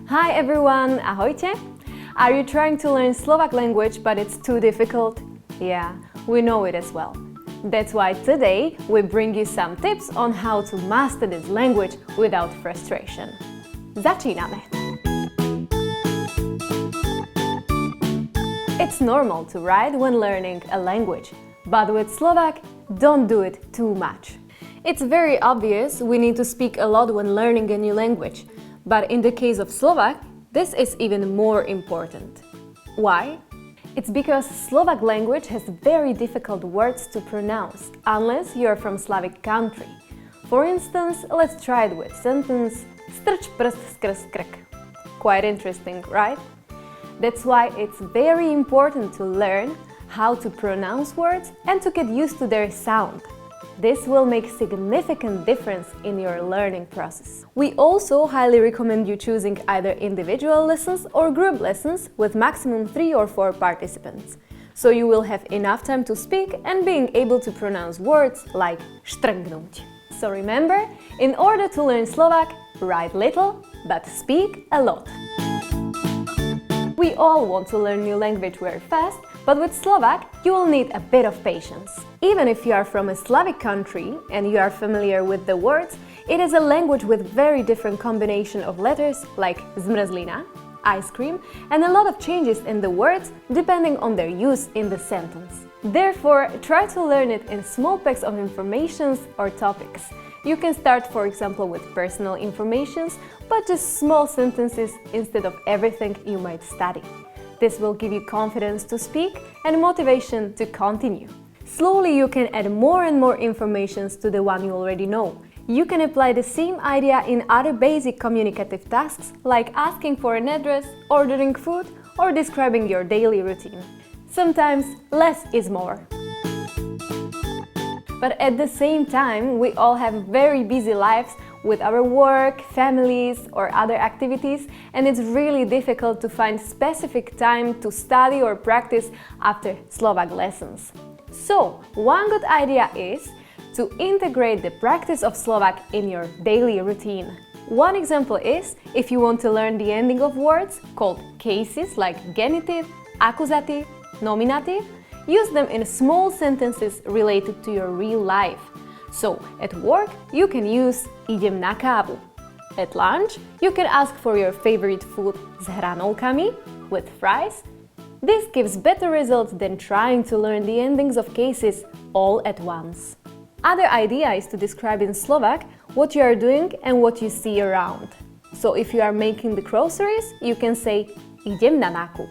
Hi everyone, ahojte! Are you trying to learn Slovak language but it's too difficult? Yeah, we know it as well. That's why today we bring you some tips on how to master this language without frustration. Začíname! It's normal to write when learning a language, but with Slovak, don't do it too much. It's very obvious we need to speak a lot when learning a new language, but in the case of Slovak, this is even more important. Why? It's because Slovak language has very difficult words to pronounce, unless you are from Slavic country. For instance, let's try it with sentence strč prst skrz krk. Quite interesting, right? That's why it's very important to learn how to pronounce words and to get used to their sound. This will make significant difference in your learning process. We also highly recommend you choosing either individual lessons or group lessons with maximum 3 or 4 participants. So you will have enough time to speak and being able to pronounce words like štrngnúť. So remember, in order to learn Slovak, write little, but speak a lot. We all want to learn new language very fast, but with Slovak, you will need a bit of patience. Even if you are from a Slavic country and you are familiar with the words, it is a language with very different combination of letters like zmrzlina, ice cream, and a lot of changes in the words depending on their use in the sentence. Therefore, try to learn it in small packs of informations or topics. You can start, for example, with personal informations, but just small sentences instead of everything you might study. This will give you confidence to speak and motivation to continue. Slowly you can add more and more informations to the one you already know. You can apply the same idea in other basic communicative tasks like asking for an address, ordering food, or describing your daily routine. Sometimes less is more. But at the same time, we all have very busy lives with our work, families, or other activities, and it's really difficult to find specific time to study or practice after Slovak lessons. So, one good idea is to integrate the practice of Slovak in your daily routine. One example is if you want to learn the ending of words called cases like genitive, accusative, nominative, use them in small sentences related to your real life. So, at work, you can use idem na kávu. At lunch, you can ask for your favorite food s hranolkami, with fries. This gives better results than trying to learn the endings of cases all at once. Other idea is to describe in Slovak what you are doing and what you see around. So, if you are making the groceries, you can say idem na nákup.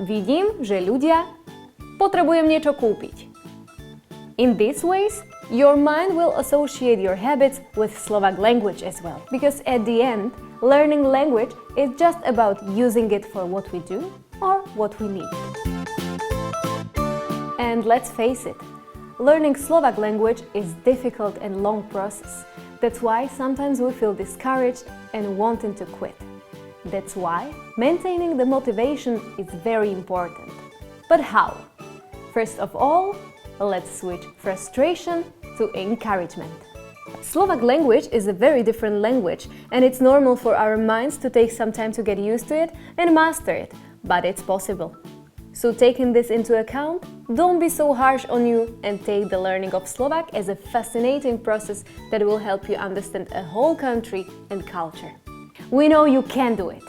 Vidím, že ľudia potrebujem niečo kúpiť. In these ways, your mind will associate your habits with Slovak language as well. Because at the end, learning language is just about using it for what we do or what we need. And let's face it, learning Slovak language is difficult and long process. That's why sometimes we feel discouraged and wanting to quit. That's why maintaining the motivation is very important. But how? First of all, let's switch frustration to encouragement. Slovak language is a very different language, and it's normal for our minds to take some time to get used to it and master it, but it's possible. So taking this into account, don't be so harsh on you and take the learning of Slovak as a fascinating process that will help you understand a whole country and culture. We know you can do it.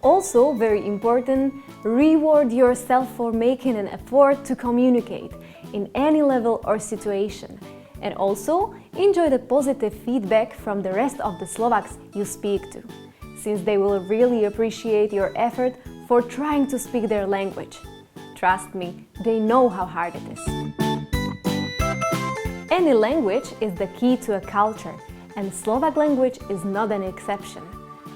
Also, very important, reward yourself for making an effort to communicate in any level or situation. And also, enjoy the positive feedback from the rest of the Slovaks you speak to, since they will really appreciate your effort for trying to speak their language. Trust me, they know how hard it is. Any language is the key to a culture, and Slovak language is not an exception.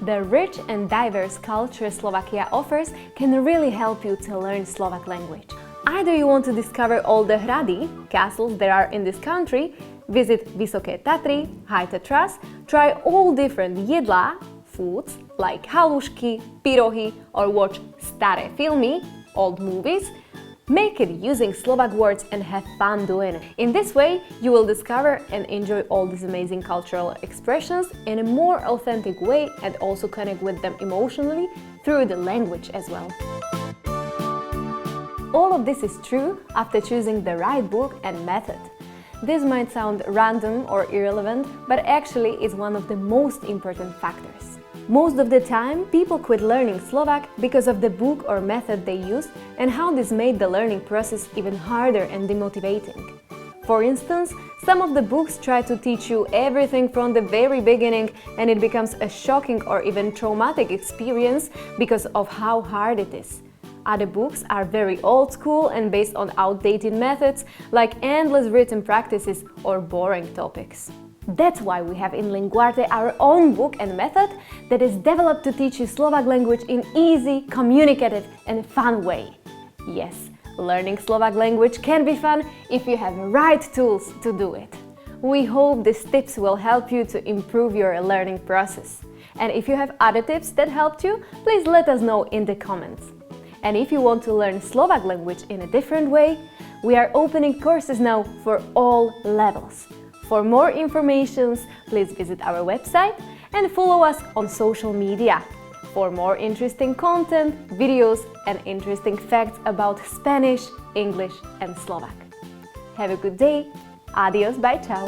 The rich and diverse culture Slovakia offers can really help you to learn Slovak language. Either you want to discover all the hrady, castles there are in this country, visit Vysoké Tatry, High Tatras, try all different jedlá, foods like halušky, pyrohy, or watch staré filmy, old movies, Make it using Slovak words and have fun doing it. In this way, you will discover and enjoy all these amazing cultural expressions in a more authentic way and also connect with them emotionally through the language as well. All of this is true after choosing the right book and method. This might sound random or irrelevant, but actually is one of the most important factors. Most of the time, people quit learning Slovak because of the book or method they used and how this made the learning process even harder and demotivating. For instance, some of the books try to teach you everything from the very beginning and it becomes a shocking or even traumatic experience because of how hard it is. Other books are very old school and based on outdated methods like endless written practices or boring topics. That's why we have in Linguarte our own book and method that is developed to teach you Slovak language in easy, communicative and fun way. Yes, learning Slovak language can be fun if you have the right tools to do it. We hope these tips will help you to improve your learning process. And if you have other tips that helped you, please let us know in the comments. And if you want to learn Slovak language in a different way, we are opening courses now for all levels. For more information, please visit our website and follow us on social media. For more interesting content, videos and interesting facts about Spanish, English and Slovak. Have a good day. Adios, bye, ciao.